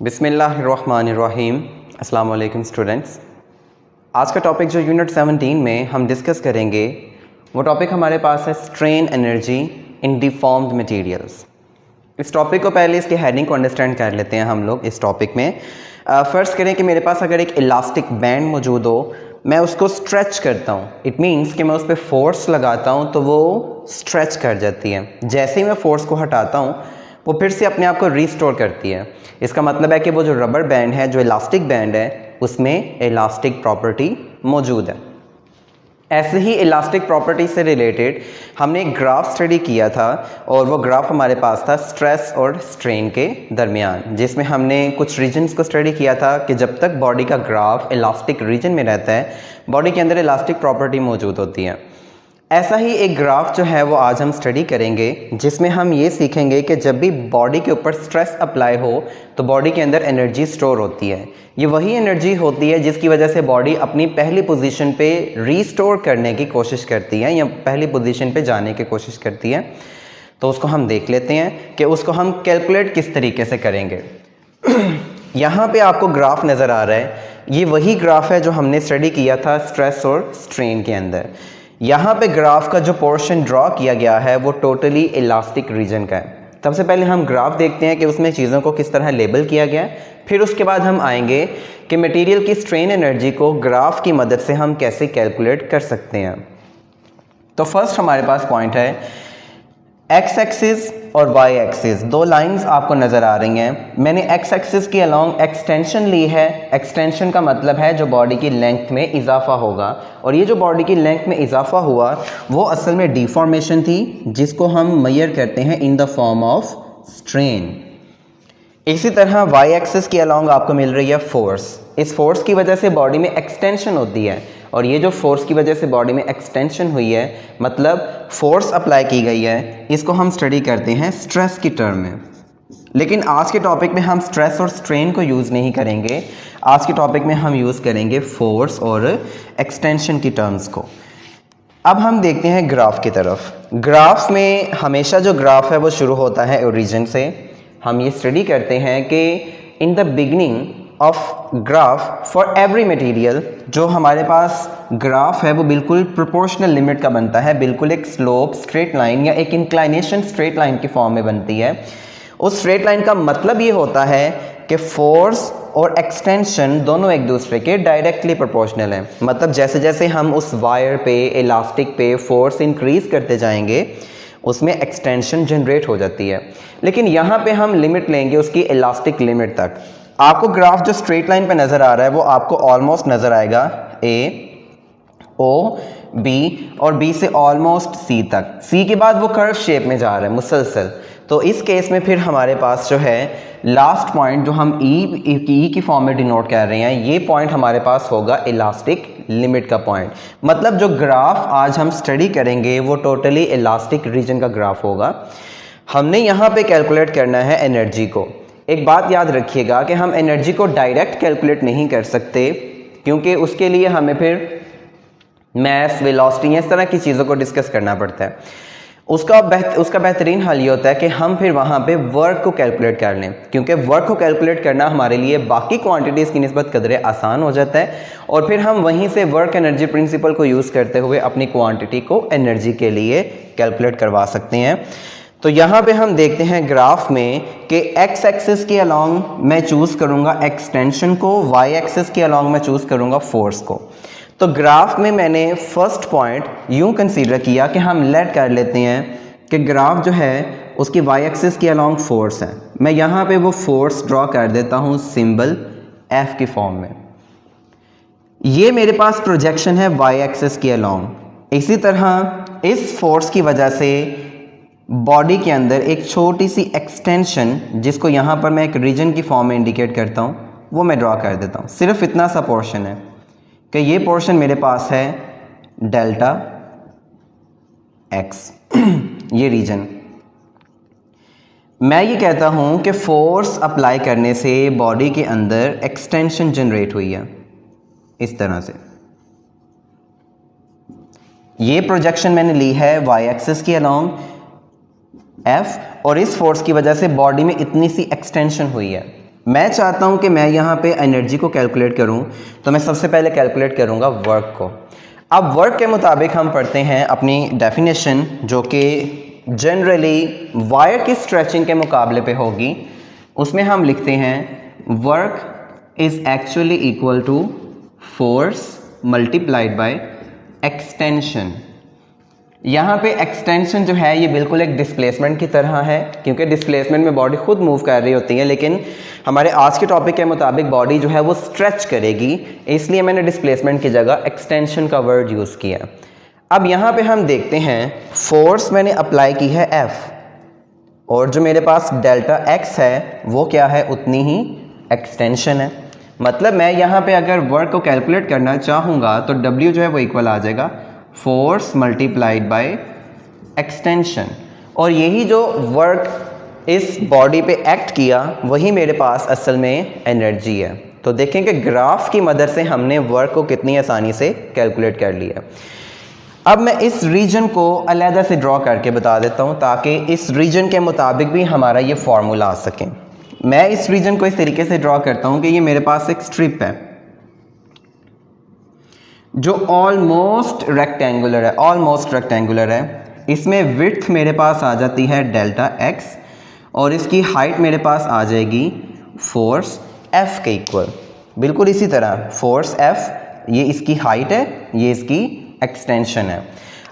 बिस्मिल्लाहिर्रहमानिर्रहीम। अस्सलाम वालेकुम स्टूडेंट्स। आज का टॉपिक जो यूनिट 17 में हम डिस्कस करेंगे वो टॉपिक हमारे पास है strain energy in deformed materials. इस टॉपिक को पहले इसके हेडिंग को अंडरस्टैंड कर लेते हैं हम लोग। इस टॉपिक में फ़र्ज़ करें कि मेरे पास अगर एक इलास्टिक बैंड मौजूद हो, मैं उसको स्ट्रेच करता हूँ। इट मीन्स कि मैं उस पर फोर्स लगाता हूँ तो वो स्ट्रेच कर जाती है। जैसे ही मैं फोर्स को हटाता हूँ वो फिर से अपने आप को रीस्टोर करती है। इसका मतलब है कि वो जो रबर बैंड है, जो इलास्टिक बैंड है, उसमें इलास्टिक प्रॉपर्टी मौजूद है। ऐसे ही इलास्टिक प्रॉपर्टी से रिलेटेड हमने एक ग्राफ स्टडी किया था और वो ग्राफ हमारे पास था स्ट्रेस और स्ट्रेन के दरमियान, जिसमें हमने कुछ रीजन्स को स्टडी किया था कि जब तक बॉडी का ग्राफ इलास्टिक रीजन में रहता है, बॉडी के अंदर इलास्टिक प्रॉपर्टी मौजूद होती है। ऐसा ही एक ग्राफ जो है वो आज हम स्टडी करेंगे, जिसमें हम ये सीखेंगे कि जब भी बॉडी के ऊपर स्ट्रेस अप्लाई हो तो बॉडी के अंदर एनर्जी स्टोर होती है। ये वही एनर्जी होती है जिसकी वजह से बॉडी अपनी पहली पोजीशन पे रीस्टोर करने की कोशिश करती है या पहली पोजीशन पे जाने की कोशिश करती है। तो उसको हम देख लेते हैं कि उसको हम कैलकुलेट किस तरीके से करेंगे। यहाँ पे आपको ग्राफ नज़र आ रहा है, ये वही ग्राफ है जो हमने स्टडी किया था स्ट्रेस और स्ट्रेन के अंदर। यहाँ पे ग्राफ का जो पोर्शन ड्रॉ किया गया है वो टोटली इलास्टिक रीजन का है। सबसे पहले हम ग्राफ देखते हैं कि उसमें चीज़ों को किस तरह लेबल किया गया है, फिर उसके बाद हम आएंगे कि मटेरियल की स्ट्रेन एनर्जी को ग्राफ की मदद से हम कैसे कैलकुलेट कर सकते हैं। तो फर्स्ट हमारे पास पॉइंट है एक्स एक्सिस और वाई एक्सिस, दो लाइंस आपको नज़र आ रही हैं। मैंने एक्स एक्सिस के अलोंग एक्सटेंशन ली है। एक्सटेंशन का मतलब है जो बॉडी की लेंथ में इजाफा होगा, और ये जो बॉडी की लेंथ में इजाफा हुआ वो असल में डिफॉर्मेशन थी, जिसको हम मेजर करते हैं in the form of strain. इसी तरह वाई एक्सिस के अलोंग आपको मिल रही है फोर्स। इस फोर्स की वजह से बॉडी में एक्सटेंशन होती है, और ये जो फोर्स की वजह से बॉडी में एक्सटेंशन हुई है, मतलब फोर्स अप्लाई की गई है, इसको हम स्टडी करते हैं स्ट्रेस की टर्म में। लेकिन आज के टॉपिक में हम स्ट्रेस और स्ट्रेन को यूज़ नहीं करेंगे। आज के टॉपिक में हम यूज़ करेंगे फोर्स और एक्सटेंशन की टर्म्स को। अब हम देखते हैं ग्राफ की तरफ। ग्राफ में हमेशा जो ग्राफ है वो शुरू होता है ओरिजिन से। हम ये स्टडी करते हैं कि in the beginning of graph for every material, जो हमारे पास ग्राफ है वो बिल्कुल प्रोपोर्शनल लिमिट का बनता है, बिल्कुल एक स्लोप स्ट्रेट लाइन या एक इंक्लाइनेशन स्ट्रेट लाइन की फॉर्म में बनती है। उस स्ट्रेट लाइन का मतलब ये होता है कि फोर्स और एक्सटेंशन दोनों एक दूसरे के डायरेक्टली प्रोपोर्शनल हैं। मतलब जैसे जैसे हम उस वायर पे, इलास्टिक पे फोर्स इंक्रीज करते जाएंगे, उसमें एक्सटेंशन जनरेट हो जाती है। लेकिन यहाँ पे हम लिमिट लेंगे उसकी इलास्टिक लिमिट तक। आपको ग्राफ जो स्ट्रेट लाइन पे नज़र आ रहा है वो आपको ऑलमोस्ट नज़र आएगा ए, ओ, बी और बी से ऑलमोस्ट सी तक। सी के बाद वो कर्व शेप में जा रहा है मुसलसल। तो इस केस में फिर हमारे पास जो है लास्ट पॉइंट, जो हम ई की फॉर्म में डिनोट कर रहे हैं, ये पॉइंट हमारे पास होगा इलास्टिक लिमिट का पॉइंट। मतलब जो ग्राफ आज हम स्टडी करेंगे वो टोटली इलास्टिक रीजन का ग्राफ होगा। हमने यहाँ पे कैलकुलेट करना है एनर्जी को। एक बात याद रखिएगा कि हम एनर्जी को डायरेक्ट कैलकुलेट नहीं कर सकते, क्योंकि उसके लिए हमें फिर मैस, वेलोसिटी, इस तरह की चीज़ों को डिस्कस करना पड़ता है। उसका बेहतरीन हल ये होता है कि हम फिर वहाँ पे वर्क को कैलकुलेट कर लें, क्योंकि वर्क को कैलकुलेट करना हमारे लिए बाकी क्वांटिटीज़ की निस्बत कदरे आसान हो जाता है, और फिर हम वहीं से वर्क एनर्जी प्रिंसिपल को यूज़ करते हुए अपनी क्वांटिटी को एनर्जी के लिए कैलकुलेट करवा सकते हैं। तो यहाँ पे हम देखते हैं ग्राफ में कि एक्स एक्सिस के अलोंग मैं चूज़ करूँगा एक्सटेंशन को, वाई एक्सिस के अलोंग मैं चूज़ करूँगा फोर्स को। तो ग्राफ में मैंने फर्स्ट पॉइंट यूं कंसीडर किया कि हम लेट कर लेते हैं कि ग्राफ जो है उसकी वाई एक्सिस के अलोंग फोर्स है। मैं यहाँ पे वो फोर्स ड्रॉ कर देता हूँ सिंबल एफ की फॉर्म में। ये मेरे पास प्रोजेक्शन है वाई एक्सिस के अलोंग। इसी तरह इस फोर्स की वजह से बॉडी के अंदर एक छोटी सी एक्सटेंशन, जिसको यहाँ पर मैं एक रीजन की फॉर्म में इंडिकेट करता हूँ, वो मैं ड्रॉ कर देता हूँ। सिर्फ इतना सा पोर्शन है कि ये पोर्शन मेरे पास है डेल्टा एक्स, ये रीजन। मैं ये कहता हूँ कि फोर्स अप्लाई करने से बॉडी के अंदर एक्सटेंशन जनरेट हुई है इस तरह से। ये प्रोजेक्शन मैंने ली है वाई एक्सिस के अलोंग एफ, और इस फोर्स की वजह से बॉडी में इतनी सी एक्सटेंशन हुई है। मैं चाहता हूं कि मैं यहाँ पे एनर्जी को कैलकुलेट करूं, तो मैं सबसे पहले कैलकुलेट करूंगा वर्क को। अब वर्क के मुताबिक हम पढ़ते हैं अपनी डेफिनेशन, जो कि जनरली वायर की स्ट्रेचिंग के मुकाबले पे होगी। उसमें हम लिखते हैं work is actually equal to force multiplied by extension. यहाँ पे एक्सटेंशन जो है ये बिल्कुल एक डिस्प्लेसमेंट की तरह है, क्योंकि डिस्प्लेसमेंट में बॉडी खुद मूव कर रही होती है, लेकिन हमारे आज के टॉपिक के मुताबिक बॉडी जो है वो स्ट्रेच करेगी, इसलिए मैंने डिस्प्लेसमेंट की जगह एक्सटेंशन का वर्ड यूज़ किया। अब यहाँ पे हम देखते हैं फोर्स मैंने अप्लाई की है F, और जो मेरे पास डेल्टा x है वो क्या है, उतनी ही एक्सटेंशन है। मतलब मैं यहाँ पे अगर वर्क को कैलकुलेट करना चाहूँगा तो W जो है वो इक्वल आ जाएगा फोर्स मल्टीप्लाइड बाय एक्सटेंशन, और यही जो वर्क इस बॉडी पे एक्ट किया वही मेरे पास असल में एनर्जी है। तो देखें कि ग्राफ की मदद से हमने वर्क को कितनी आसानी से कैलकुलेट कर लिया। अब मैं इस रीजन को अलहदा से ड्रॉ करके बता देता हूँ, ताकि इस रीजन के मुताबिक भी हमारा ये फॉर्मूला आ सके। मैं इस रीजन को इस तरीके से ड्रॉ करता हूँ कि ये मेरे पास एक स्ट्रिप है जो ऑलमोस्ट रेक्टेंगुलर है। इसमें विड्थ मेरे पास आ जाती है डेल्टा x, और इसकी हाइट मेरे पास आ जाएगी फोर्स F के इक्वल। बिल्कुल इसी तरह फोर्स F, ये इसकी हाइट है, ये इसकी एक्सटेंशन है।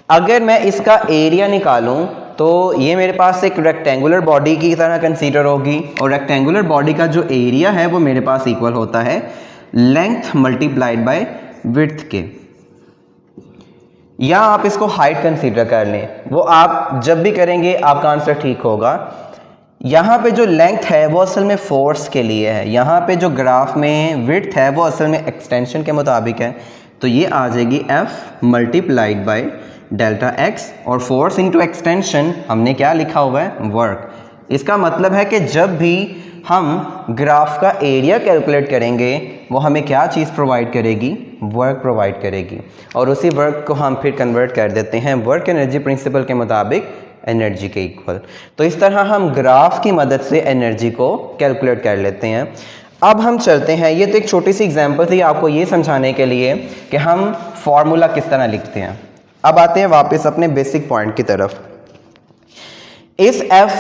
अगर मैं इसका एरिया निकालूं तो ये मेरे पास एक रेक्टेंगुलर बॉडी की तरह कंसीडर होगी, और रेक्टेंगुलर बॉडी का जो एरिया है वो मेरे पास इक्वल होता है लेंथ मल्टीप्लाइड बाय विड्थ के, या आप इसको हाइट कंसीडर कर लें। वो आप जब भी करेंगे आपका आंसर ठीक होगा। यहाँ पे जो लेंथ है वो असल में फोर्स के लिए है, यहाँ पे जो ग्राफ में विड्थ है वो असल में एक्सटेंशन के मुताबिक है। तो ये आ जाएगी F multiplied by delta x, और फोर्स इंटू एक्सटेंशन हमने क्या लिखा हुआ है, वर्क। इसका मतलब है कि जब भी हम ग्राफ का एरिया कैलकुलेट करेंगे वो हमें क्या चीज़ प्रोवाइड करेगी, वर्क प्रोवाइड करेगी, और उसी वर्क को हम फिर कन्वर्ट कर देते हैं वर्क एनर्जी प्रिंसिपल के मुताबिक एनर्जी के इक्वल। तो इस तरह हम ग्राफ की मदद से एनर्जी को कैलकुलेट कर लेते हैं। अब हम चलते हैं, ये तो एक छोटी सी एग्जांपल थी आपको ये समझाने के लिए कि हम फॉर्मूला किस तरह लिखते हैं। अब आते हैं वापस अपने बेसिक पॉइंट की तरफ। इस F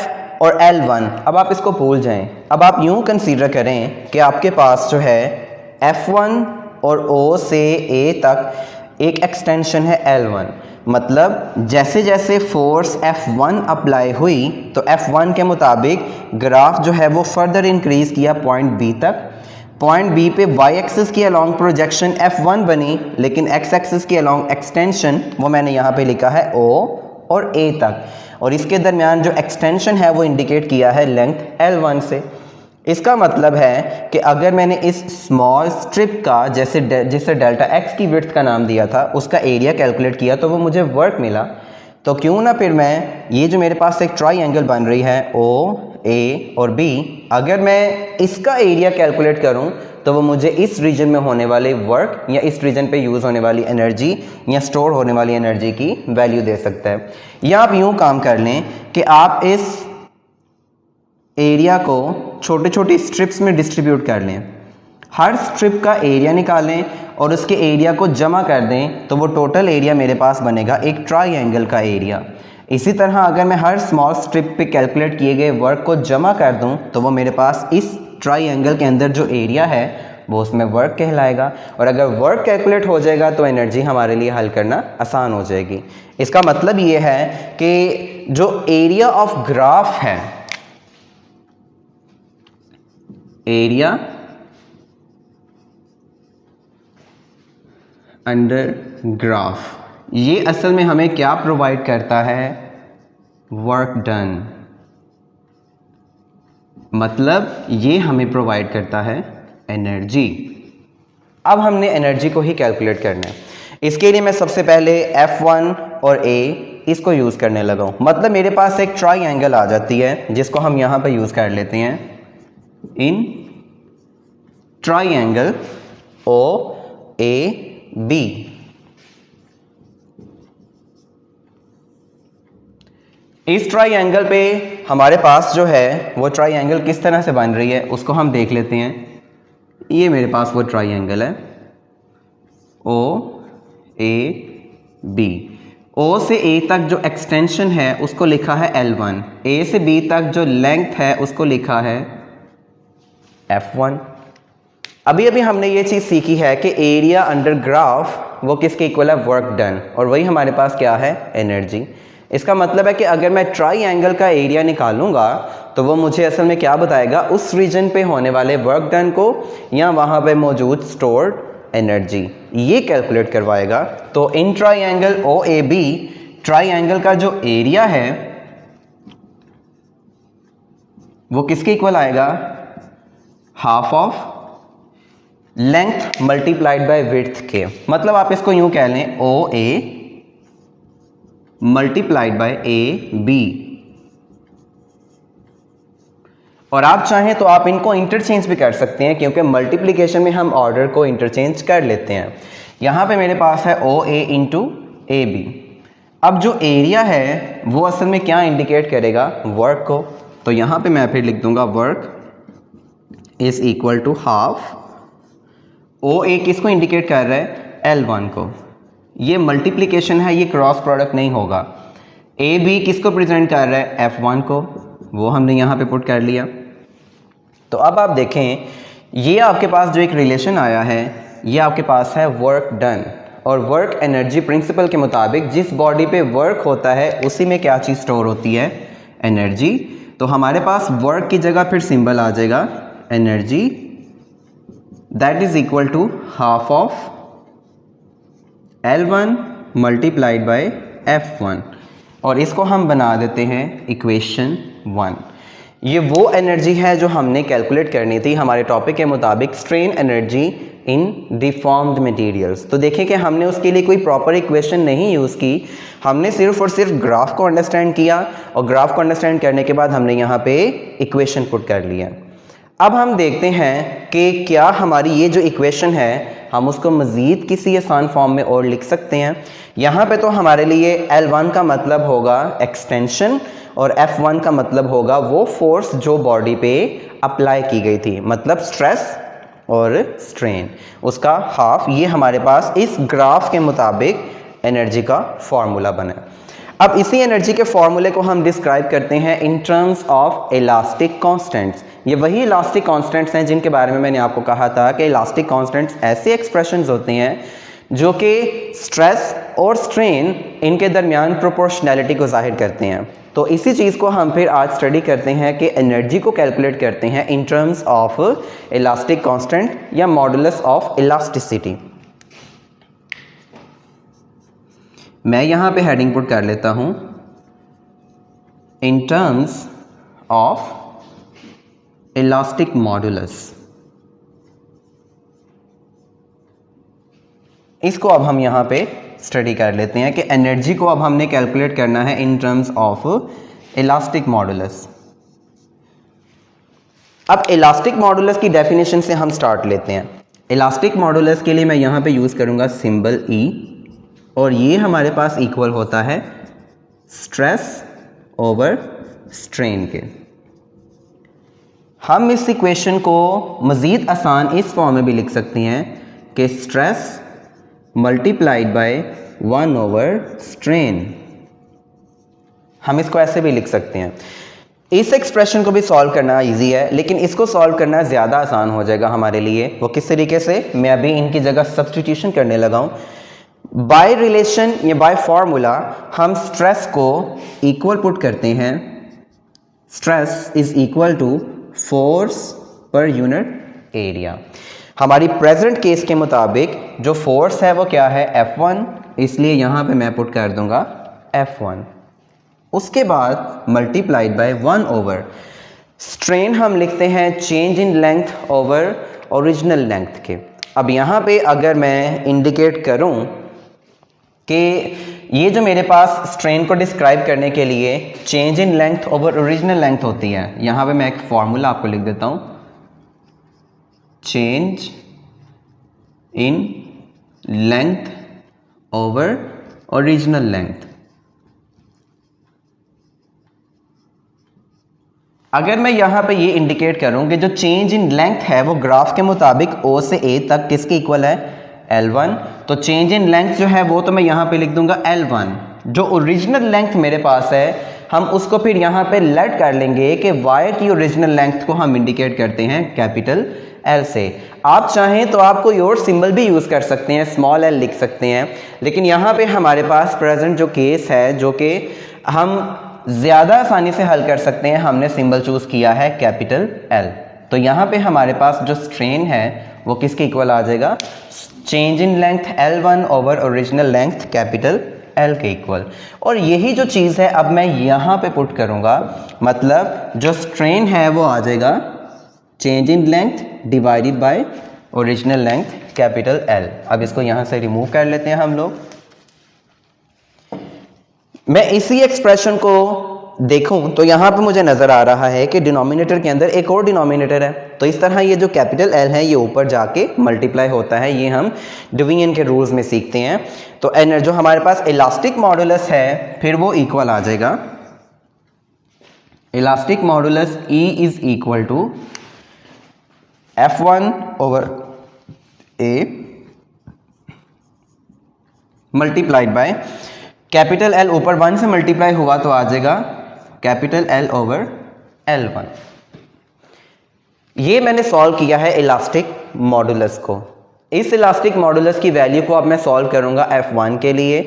और L1, अब आप इसको भूल जाएं। अब आप यूं कंसीडर करें कि आपके पास जो है F1 और O से A तक एक एक्सटेंशन है L1। मतलब जैसे जैसे फोर्स F1 अप्लाई हुई तो F1 के मुताबिक ग्राफ जो है वो फर्दर इंक्रीज किया पॉइंट B तक। पॉइंट B पे y एक्सिस की अलोंग प्रोजेक्शन F1 बनी, लेकिन x एक्सिस की अलोंग एक्सटेंशन वो मैंने यहाँ पे लिखा है O और A तक, और इसके दरमियान जो एक्सटेंशन है वो इंडिकेट किया है लेंथ L1 से। इसका मतलब है कि अगर मैंने इस स्मॉल स्ट्रिप का जिसे डेल्टा x की विड्थ का नाम दिया था उसका एरिया कैलकुलेट किया तो वो मुझे वर्क मिला, तो क्यों ना फिर मैं ये जो मेरे पास एक ट्राइंगल बन रही है O, A और B, अगर मैं इसका एरिया कैलकुलेट करूं तो वो मुझे इस रीजन में होने वाले वर्क या इस रीजन पे यूज़ होने वाली एनर्जी या स्टोर होने वाली एनर्जी की वैल्यू दे सकता है। या आप यूं काम कर लें कि आप इस एरिया को छोटे छोटे स्ट्रिप्स में डिस्ट्रीब्यूट कर लें, हर स्ट्रिप का एरिया निकालें और उसके एरिया को जमा कर दें, तो वो टोटल एरिया मेरे पास बनेगा एक ट्राइंगल का एरिया। इसी तरह अगर मैं हर स्मॉल स्ट्रिप पे कैलकुलेट किए गए वर्क को जमा कर दूं तो वो मेरे पास इस ट्राइंगल के अंदर जो एरिया है वो उसमें वर्क कहलाएगा, और अगर वर्क कैलकुलेट हो जाएगा तो एनर्जी हमारे लिए हल करना आसान हो जाएगी। इसका मतलब ये है कि जो एरिया ऑफ ग्राफ है, एरिया अंडर ग्राफ, ये असल में हमें क्या प्रोवाइड करता है, वर्क डन। मतलब ये हमें प्रोवाइड करता है एनर्जी। अब हमने एनर्जी को ही कैलकुलेट करना है। इसके लिए मैं सबसे पहले F1 और A इसको यूज़ करने लगा हूँ। मतलब मेरे पास एक ट्राइंगल आ जाती है जिसको हम यहाँ पे यूज़ कर लेते हैं इन ट्राइंगल OAB। इस ट्राइंगल पे हमारे पास जो है वो ट्राइंगल किस तरह से बन रही है उसको हम देख लेते हैं। ये मेरे पास वो ट्राइंगल है ओ ए बी। ओ से ए तक जो एक्सटेंशन है उसको लिखा है L1, ए से बी तक जो लेंथ है उसको लिखा है F1। अभी अभी हमने ये चीज़ सीखी है कि एरिया अंडर ग्राफ वो किसके इक्वल है, वर्क डन, और वही हमारे पास क्या है, एनर्जी। इसका मतलब है कि अगर मैं ट्राइंगल का एरिया निकालूंगा तो वो मुझे असल में क्या बताएगा, उस रीजन पे होने वाले वर्क डन को या वहाँ पे मौजूद स्टोर्ड एनर्जी, ये कैलकुलेट करवाएगा। तो इन triangle O A B triangle का जो एरिया है वो किसके इक्वल आएगा, half of length multiplied by width के। मतलब आप इसको यूं कह लें O A multiplied by A B. और आप चाहें तो आप इनको इंटरचेंज भी कर सकते हैं क्योंकि मल्टीप्लिकेशन में हम ऑर्डर को इंटरचेंज कर लेते हैं। यहां पे मेरे पास है ओ ए इंटू ए बी। अब जो एरिया है वो असल में क्या इंडिकेट करेगा, वर्क को। तो यहां पे मैं फिर लिख दूंगा work is equal to half, O A किसको इंडिकेट कर रहा है, L1 को। ये मल्टीप्लिकेशन है, ये क्रॉस प्रोडक्ट नहीं होगा। ए बी किसको प्रेजेंट कर रहा है, F1 को, वो हमने यहाँ पे पुट कर लिया। तो अब आप देखें ये आपके पास जो एक रिलेशन आया है ये आपके पास है वर्क डन, और वर्क एनर्जी प्रिंसिपल के मुताबिक जिस बॉडी पे वर्क होता है उसी में क्या चीज़ स्टोर होती है, एनर्जी। तो हमारे पास वर्क की जगह फिर सिंबल आ जाएगा energy, that is equal to half of L1 multiplied by F1, और इसको हम बना देते हैं इक्वेशन 1। ये वो एनर्जी है जो हमने कैलकुलेट करनी थी हमारे टॉपिक के मुताबिक, strain energy in deformed materials. तो देखें कि हमने उसके लिए कोई प्रॉपर इक्वेशन नहीं यूज़ की, हमने सिर्फ और सिर्फ ग्राफ को अंडरस्टैंड किया, और ग्राफ को अंडरस्टैंड करने के बाद हमने यहाँ पे इक्वेशन पुट कर लिया। अब हम देखते हैं कि क्या हमारी ये जो इक्वेशन है हम उसको मज़ीद किसी आसान फॉर्म में और लिख सकते हैं। यहाँ पे तो हमारे लिए L1 का मतलब होगा एक्सटेंशन और F1 का मतलब होगा वो फोर्स जो बॉडी पे अप्लाई की गई थी, मतलब स्ट्रेस और स्ट्रेन, उसका हाफ। ये हमारे पास इस ग्राफ के मुताबिक एनर्जी का फॉर्मूला बना। अब इसी एनर्जी के फॉर्मूले को हम डिस्क्राइब करते हैं in terms of elastic constants. ये वही इलास्टिक कांस्टेंट्स हैं जिनके बारे में मैंने आपको कहा था कि इलास्टिक कांस्टेंट्स ऐसे एक्सप्रेशंस होते हैं जो कि स्ट्रेस और स्ट्रेन इनके दरमियान प्रोपोर्शनैलिटी को जाहिर करते हैं। तो इसी चीज़ को हम फिर आज स्टडी करते हैं कि एनर्जी को कैलकुलेट करते हैं in terms of elastic constant या मॉडुलस ऑफ इलास्टिसिटी। मैं यहां पे हेडिंग पुट कर लेता हूं in terms of elastic modulus. इसको अब हम यहां पे स्टडी कर लेते हैं कि एनर्जी को अब हमने कैलकुलेट करना है in terms of elastic modulus. अब इलास्टिक मॉडुलस की डेफिनेशन से हम स्टार्ट लेते हैं। इलास्टिक मॉडुलस के लिए मैं यहां पे यूज करूंगा सिंबल E, और ये हमारे पास इक्वल होता है स्ट्रेस ओवर स्ट्रेन के। हम इस इक्वेशन को मज़ीद आसान इस फॉर्म में भी लिख सकते हैं कि stress multiplied by 1 over strain. हम इसको ऐसे भी लिख सकते हैं। इस एक्सप्रेशन को भी सॉल्व करना इजी है, लेकिन इसको सॉल्व करना ज़्यादा आसान हो जाएगा हमारे लिए। वो किस तरीके से, मैं अभी इनकी जगह सब्स्टिट्यूशन करने लगा हूँ। बाय रिलेशन या बाय फॉर्मूला हम स्ट्रेस को इक्वल पुट करते हैं, stress is equal to force per unit area. हमारी प्रेजेंट केस के मुताबिक जो फोर्स है वो क्या है, F1, इसलिए यहां पे मैं पुट कर दूंगा F1। उसके बाद मल्टीप्लाइड बाय 1 ओवर स्ट्रेन हम लिखते हैं change in length over original length के। अब यहां पे अगर मैं इंडिकेट करूं कि ये जो मेरे पास स्ट्रेन को डिस्क्राइब करने के लिए change in length over original length होती है, यहां पे मैं एक फॉर्मूला आपको लिख देता हूं, change in length over original length. अगर मैं यहाँ पे ये इंडिकेट करूँ कि जो चेंज इन लेंथ है वो ग्राफ के मुताबिक O से A तक किसके इक्वल है, L1, तो चेंज इन लेंथ जो है वो तो मैं यहाँ पे लिख दूंगा L1। जो ओरिजिनल लेंथ मेरे पास है हम उसको फिर यहाँ पे लेट कर लेंगे कि वायर की ओरिजिनल लेंथ को हम इंडिकेट करते हैं कैपिटल L से। आप चाहें तो आप कोई और सिंबल भी यूज़ कर सकते हैं, स्मॉल l लिख सकते हैं, लेकिन यहाँ पे हमारे पास प्रेजेंट जो केस है जो कि हम ज़्यादा आसानी से हल कर सकते हैं, हमने सिंबल चूज़ किया है कैपिटल L। तो यहाँ पे हमारे पास जो स्ट्रेन है वो किसके इक्वल आ जाएगा, change in length L1 over original length capital L के इक्वल। और यही जो चीज़ है अब मैं यहाँ पे पुट करूँगा, मतलब जो स्ट्रेन है वो आ जाएगा change in length divided by original length capital L। अब इसको यहाँ से रिमूव कर लेते हैं हम लोग। मैं इसी एक्सप्रेशन को देखूं तो यहाँ पे मुझे नज़र आ रहा है कि डिनोमिनेटर के अंदर एक और डिनोमिनेटर है, तो इस तरह ये जो कैपिटल L है ये ऊपर जाके मल्टीप्लाई होता है, ये हम डिवीजन के रूल्स में सीखते हैं। तो जो हमारे पास इलास्टिक मॉडुलस है फिर वो इक्वल आ जाएगा, elastic modulus E is equal to F1 over A multiplied by capital L ऊपर 1 से मल्टीप्लाई हुआ तो आ जाएगा कैपिटल L ओवर L1। ये मैंने सॉल्व किया है इलास्टिक मॉडुलस को। इस इलास्टिक मॉडुलस की वैल्यू को अब मैं सॉल्व करूंगा F1 के लिए।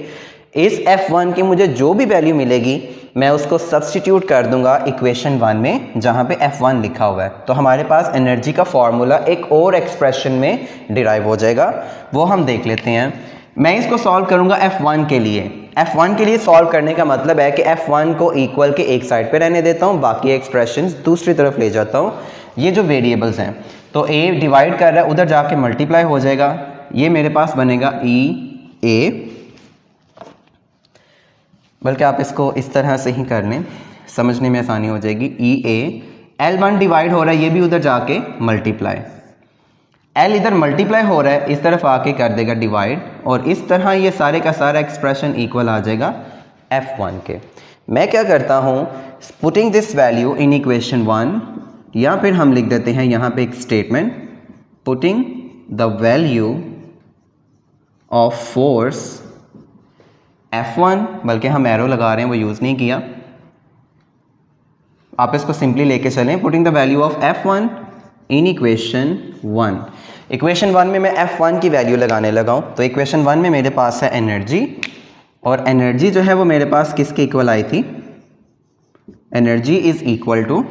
इस F1 की मुझे जो भी वैल्यू मिलेगी मैं उसको सब्स्टिट्यूट कर दूंगा इक्वेशन 1 में जहां पे F1 लिखा हुआ है, तो हमारे पास एनर्जी का फॉर्मूला एक और एक्सप्रेशन में डिराइव हो जाएगा, वो हम देख लेते हैं। मैं इसको सॉल्व करूंगा F1 के लिए। F1 के लिए सॉल्व करने का मतलब है कि F1 को इक्वल के एक साइड पे रहने देता हूं, बाकी एक्सप्रेशंस दूसरी तरफ ले जाता हूं। ये जो वेरिएबल्स हैं तो A डिवाइड कर रहा है, उधर जाके मल्टीप्लाई हो जाएगा, ये मेरे पास बनेगा EA, बल्कि आप इसको इस तरह से ही कर लें, समझने में आसानी हो जाएगी। EA L1 डिवाइड हो रहा है, ये भी उधर जाके मल्टीप्लाई, L इधर मल्टीप्लाई हो रहा है, इस तरफ आके कर देगा डिवाइड, और इस तरह ये सारे का सारा एक्सप्रेशन इक्वल आ जाएगा F1 के। मैं क्या करता हूँ, putting this value in equation 1, या फिर हम लिख देते हैं यहाँ पे एक statement, putting the value of force F1, बल्कि हम एरो लगा रहे हैं वो यूज़ नहीं किया, आप इसको सिंपली लेके चलें, putting the value of F1 in equation 1। Equation 1 में मैं F1 की वैल्यू लगाने लगा हूं, तो इक्वेशन 1 में मेरे पास है एनर्जी, और एनर्जी जो है वो मेरे पास किसके इक्वल आई थी, energy is equal to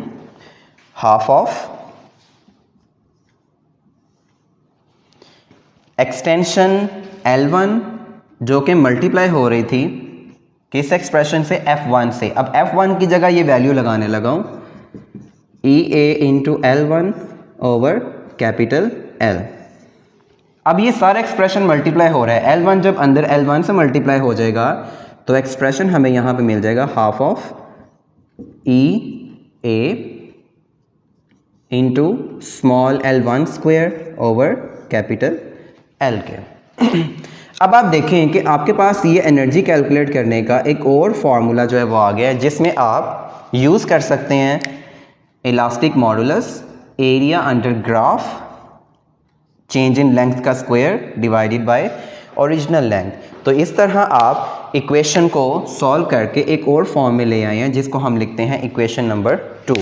half of extension L1 जो कि मल्टीप्लाई हो रही थी किस एक्सप्रेशन से, F1 से। अब F1 की जगह ये वैल्यू लगाने लगा हूं, EA into L1 over capital L। अब ये सारा एक्सप्रेशन मल्टीप्लाई हो रहा है, L1 जब अंदर L1 से मल्टीप्लाई हो जाएगा तो एक्सप्रेशन हमें यहाँ पे मिल जाएगा half of EA into small L1 square over capital L के। अब आप देखें कि आपके पास ये एनर्जी कैलकुलेट करने का एक और फार्मूला जो है वो आ गया है, जिसमें आप यूज़ कर सकते हैं elastic modulus area under graph change in length का square divided by original length. तो इस तरह आप इक्वेशन को सॉल्व करके एक और फॉर्म में ले आए हैं, जिसको हम लिखते हैं इक्वेशन नंबर 2।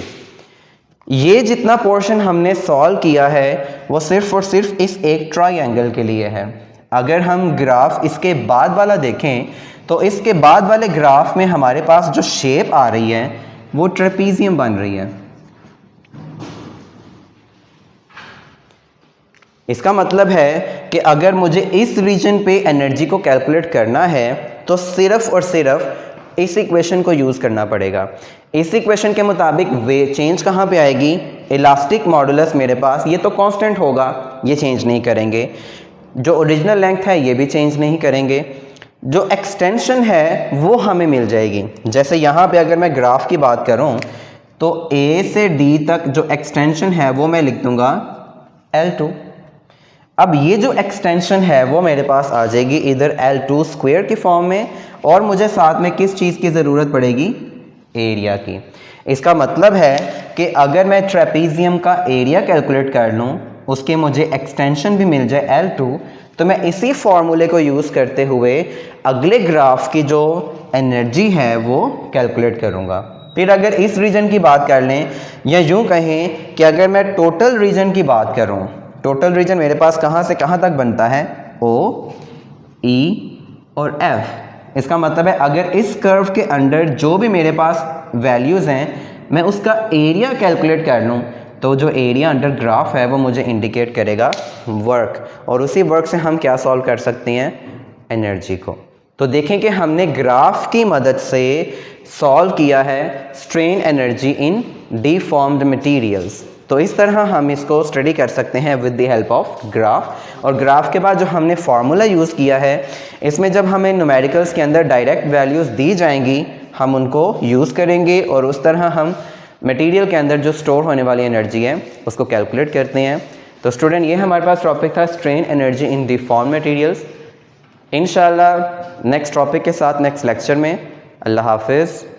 ये जितना पोर्शन हमने सॉल्व किया है वो सिर्फ और सिर्फ इस एक ट्रायंगल के लिए है। अगर हम ग्राफ इसके बाद वाला देखें तो इसके बाद वाले ग्राफ में हमारे पास जो शेप आ रही है वो ट्रेपीजियम बन रही है। इसका मतलब है कि अगर मुझे इस रीजन पे एनर्जी को कैलकुलेट करना है तो सिर्फ और सिर्फ इस इक्वेशन को यूज़ करना पड़ेगा। इस इक्वेशन के मुताबिक वे चेंज कहाँ पे आएगी, इलास्टिक मॉडुलस मेरे पास ये तो कांस्टेंट होगा, ये चेंज नहीं करेंगे, जो ओरिजिनल लेंथ है ये भी चेंज नहीं करेंगे, जो एक्सटेंशन है वो हमें मिल जाएगी। जैसे यहाँ पे अगर मैं ग्राफ की बात करूँ तो A से D तक जो एक्सटेंशन है वो मैं लिख दूंगा L2। अब ये जो एक्सटेंशन है वो मेरे पास आ जाएगी इधर L2 स्क्वायर की फॉर्म में, और मुझे साथ में किस चीज़ की ज़रूरत पड़ेगी, एरिया की। इसका मतलब है कि अगर मैं ट्रेपीजियम का एरिया कैलकुलेट कर लूँ, उसके मुझे एक्सटेंशन भी मिल जाए L2, तो मैं इसी फॉर्मूले को यूज़ करते हुए अगले ग्राफ की जो एनर्जी है वो कैलकुलेट करूँगा। फिर अगर इस रीजन की बात कर लें, या यूँ कहें कि अगर मैं टोटल रीजन की बात करूँ, टोटल रीजन मेरे पास कहाँ से कहाँ तक बनता है, O, E और F। इसका मतलब है अगर इस कर्व के अंडर जो भी मेरे पास वैल्यूज़ हैं, मैं उसका एरिया कैलकुलेट कर लूँ, तो जो एरिया अंडर ग्राफ है वो मुझे इंडिकेट करेगा वर्क, और उसी वर्क से हम क्या सॉल्व कर सकते हैं, एनर्जी को। तो देखें कि हमने ग्राफ की मदद से सॉल्व किया है strain energy in deformed materials. तो इस तरह हम इसको स्टडी कर सकते हैं with the help of graph. और ग्राफ के बाद जो हमने फार्मूला यूज़ किया है, इसमें जब हमें न्यूमेरिकल्स के अंदर डायरेक्ट वैल्यूज़ दी जाएंगी, हम उनको यूज़ करेंगे और उस तरह हम मटेरियल के अंदर जो स्टोर होने वाली एनर्जी है उसको कैलकुलेट करते हैं। तो स्टूडेंट, ये हमारे पास टॉपिक था strain energy in deformed materials. इंशाल्लाह नेक्स्ट टॉपिक के साथ नेक्स्ट लेक्चर में। अल्लाह हाफिज़।